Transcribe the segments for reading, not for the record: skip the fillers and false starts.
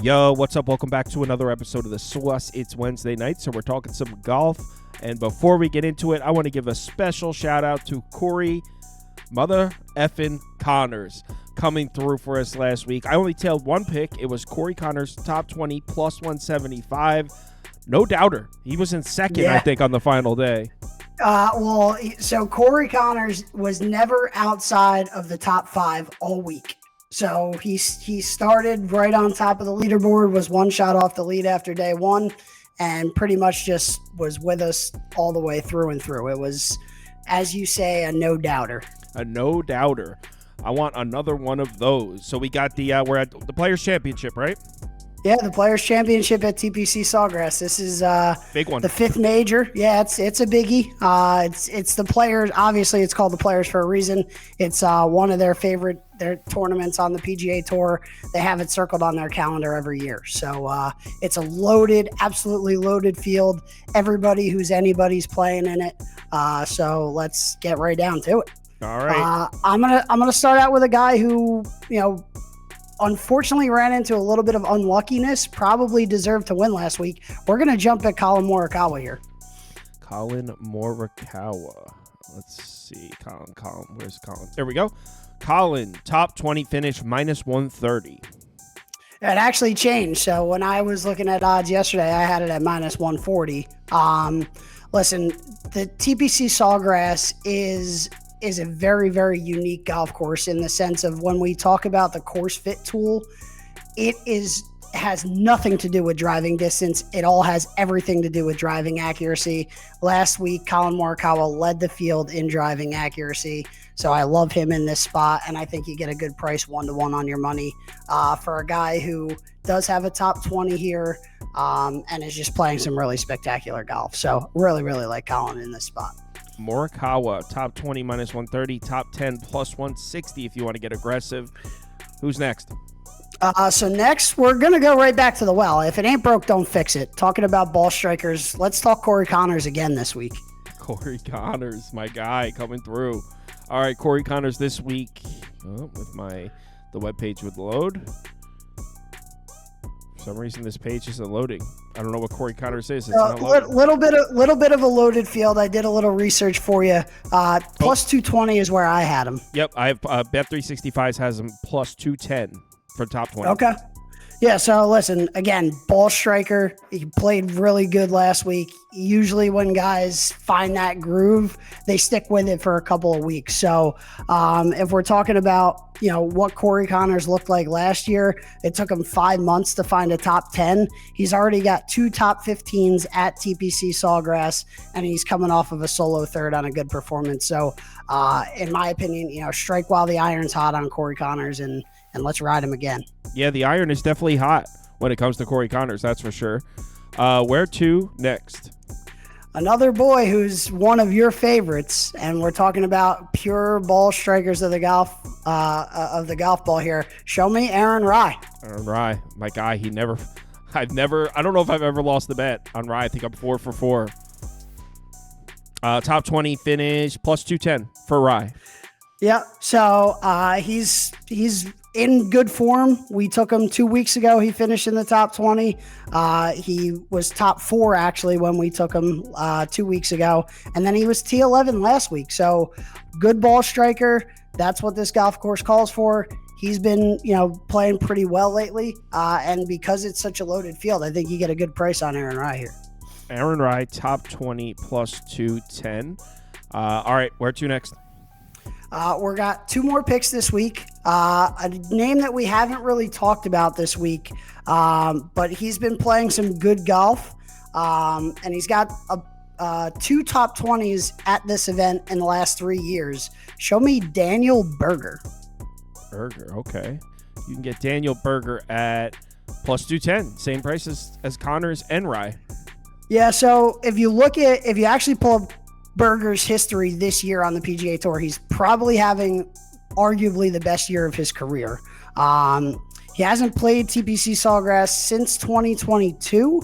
Yo, what's up? Welcome back to another episode of the Sawgrass. It's Wednesday night, so we're talking some golf. And before we get into it, I want to give a special shout out to Corey Mother effing Connors coming through for us last week. I only tailed one pick. It was Corey Connors, top 20, plus 175. No doubter. He was in second, I think, on the final day. So Corey Connors was never outside of the top 5 all week. So he started right on top of the leaderboard, was one shot off the lead after day one, and pretty much just was with us all the way through and through. It was, as you say, a no doubter. A no doubter. I want another one of those. So we got we're at the Players Championship, right? Yeah, the Players Championship at TPC Sawgrass. This is big one. The 5th major. Yeah, it's a biggie. It's the Players. Obviously, it's called the Players for a reason. It's one of their tournaments on the PGA Tour. They have it circled on their calendar every year. So it's a absolutely loaded field. Everybody who's anybody's playing in it. So let's get right down to it. All right. I'm gonna start out with a guy who, unfortunately ran into a little bit of unluckiness, probably deserved to win last week. We're going to jump at Collin Morikawa here. Collin Morikawa. Let's see. Collin. Where's Collin? There we go. Collin, top 20 finish, minus 130. It actually changed. So when I was looking at odds yesterday, I had it at minus 140. Listen, the TPC Sawgrass is a very, very unique golf course in the sense of when we talk about the course fit tool, it has nothing to do with driving distance. It all has everything to do with driving accuracy. Last week, Collin Morikawa led the field in driving accuracy. So I love him in this spot, and I think you get a good price 1-to-1 on your money for a guy who does have a top 20 here and is just playing some really spectacular golf. So really, really like Collin in this spot. Morikawa, top 20 minus 130, top 10 plus 160 if you want to get aggressive. Who's next? So next, we're going to go right back to the well. If it ain't broke, don't fix it. Talking about ball strikers, let's talk Corey Connors again this week. Corey Connors, my guy, coming through. All right, Corey Connors this week. With the webpage would load. For some reason, this page isn't loading. I don't know what Corey Connors is. It's not loading. Little bit of a loaded field. I did a little research for you. Plus 220 is where I had him. Yep, I have Bet365 has him plus 210 for top 20. Okay. Yeah, so listen, again, ball striker. He played really good last week. Usually when guys find that groove, they stick with it for a couple of weeks. So if we're talking about, what Corey Connors looked like last year, it took him 5 months to find a top 10. He's already got 2 top 15s at TPC Sawgrass, and he's coming off of a solo third on a good performance. So in my opinion, strike while the iron's hot on Corey Connors and let's ride him again. Yeah, the iron is definitely hot when it comes to Corey Connors, that's for sure. Where to next? Another boy who's one of your favorites, and we're talking about pure ball strikers of the golf ball here. Show me Aaron Rai. Aaron Rai, my guy. I don't know if I've ever lost the bet on Rai. I think I'm 4 for 4. Top 20 finish, plus 210 for Rai. Yeah, so he's in good form. We took him 2 weeks ago. He finished in the top 20. He was top 4 actually when we took him 2 weeks ago, and then he was T11 last week. So good ball striker. That's what this golf course calls for. He's been playing pretty well lately, and because it's such a loaded field, I think you get a good price on Aaron Rai here. Aaron Rai, top 20 plus 210. All right, where to next? We got 2 more picks this week. A name that we haven't really talked about this week, but he's been playing some good golf, and he's got 2 top 20s at this event in the last 3 years. Show me Daniel Berger. Berger, okay. You can get Daniel Berger at plus 210, same price as Connors and Rai. Yeah, so if you actually pull up Berger's history this year on the PGA Tour, he's probably having arguably the best year of his career. He hasn't played TPC Sawgrass since 2022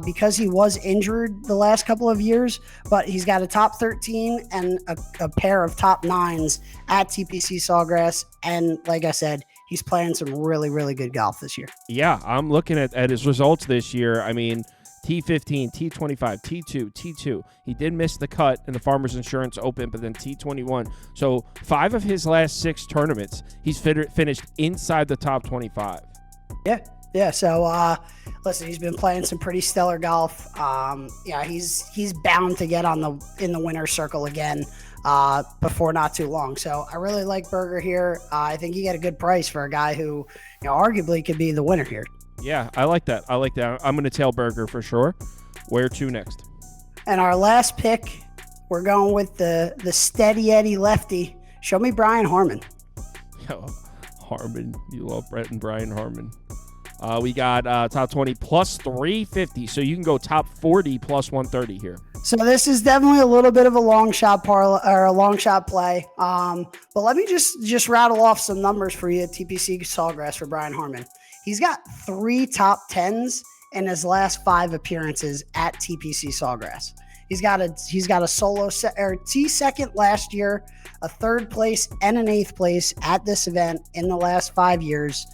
because he was injured the last couple of years, but he's got a top 13 and a pair of top 9s at TPC Sawgrass. And like I said, he's playing some really, really good golf this year. Yeah, I'm looking at his results this year. I mean, T15, T25, T2, T2. He did miss the cut in the Farmers Insurance Open, but then T21. So 5 of his last 6 tournaments, he's finished inside the top 25. Yeah. So, listen, he's been playing some pretty stellar golf. Yeah, he's bound to get in the winner's circle again before not too long. So I really like Berger here. I think you get a good price for a guy who, arguably could be the winner here. Yeah, I like that. I'm going to tail Berger for sure. Where to next? And our last pick, we're going with the steady Eddie lefty. Show me Brian Harman. Yo, Harman. You love Brett and Brian Harman. We got top 20 plus 350. So you can go top 40 plus 130 here. So this is definitely a little bit of a long shot or a long shot play. But let me just rattle off some numbers for you at TPC Sawgrass for Brian Harman. He's got 3 top 10s in his last 5 appearances at TPC Sawgrass. He's got a solo T2 last year, a 3rd place and an 8th place at this event in the last 5 years.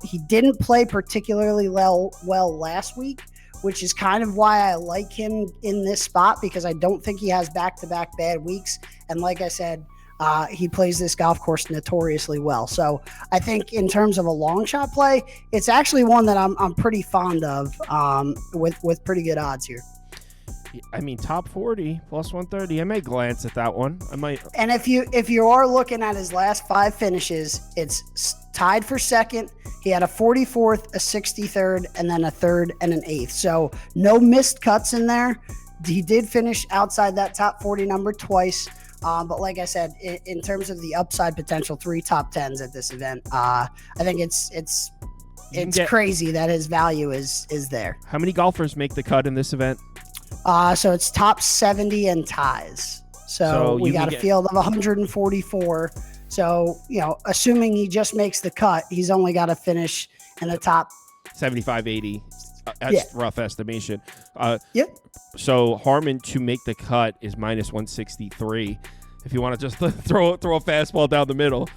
He didn't play particularly well last week, which is kind of why I like him in this spot, because I don't think he has back-to-back bad weeks. And like I said, he plays this golf course notoriously well. So I think in terms of a long shot play, it's actually one that I'm pretty fond of with pretty good odds here. I mean, top 40 plus 130. I may glance at that one. I might. And if you are looking at his last 5 finishes, it's tied for 2nd. He had a 44th, a 63rd, and then a 3rd and an 8th. So no missed cuts in there. He did finish outside that top 40 number twice. But like I said, in terms of the upside potential, 3 top 10s at this event, I think it's crazy that his value is there. How many golfers make the cut in this event? So it's top 70 and ties. So we got a field of 144. So, assuming he just makes the cut, he's only got to finish in the top 75, 80. That's rough estimation. Yep. So Harman to make the cut is minus 163. If you want to just throw a fastball down the middle.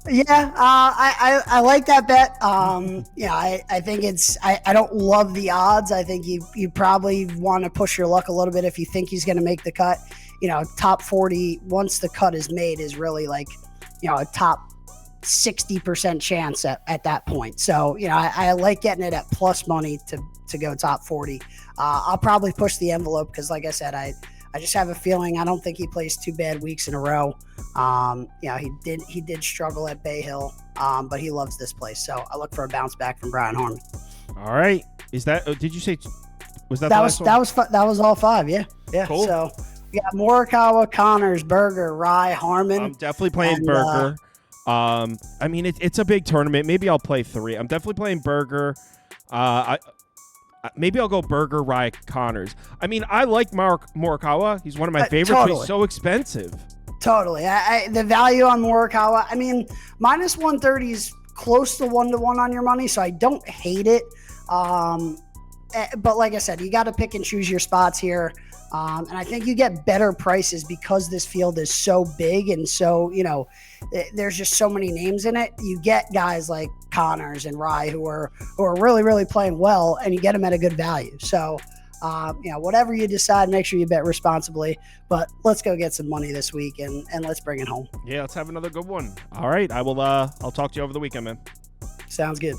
Yeah, I like that bet. I think I don't love the odds. I think you probably want to push your luck a little bit if you think he's going to make the cut. Top 40 once the cut is made is really like, a top 60% chance at that point. So, I like getting it at plus money to go top 40. I'll probably push the envelope because, like I said, I just have a feeling I don't think he plays 2 bad weeks in a row. He did struggle at Bay Hill, but he loves this place. So I look for a bounce back from Brian Harman. All right. Is that? Did you say? Was that? That was all 5. Yeah. Cool. So we got Morikawa, Connors, Berger, Rye, Harman. I'm definitely playing Berger. I mean, it's a big tournament. Maybe I'll play 3. I'm definitely playing Berger. Maybe I'll go Berger, Rye, Connors. I mean, I like Morikawa. He's one of my favorites, but he's so expensive. Totally. The value on Morikawa, I mean, minus 130 is close to 1-to-1 on your money, so I don't hate it. But like I said, you got to pick and choose your spots here. And I think you get better prices because this field is so big and so, there's just so many names in it. You get guys like Connors and Rye who are really, really playing well, and you get them at a good value. So, whatever you decide, make sure you bet responsibly. But let's go get some money this week and let's bring it home. Yeah, let's have another good one. All right, I'll talk to you over the weekend, man. Sounds good.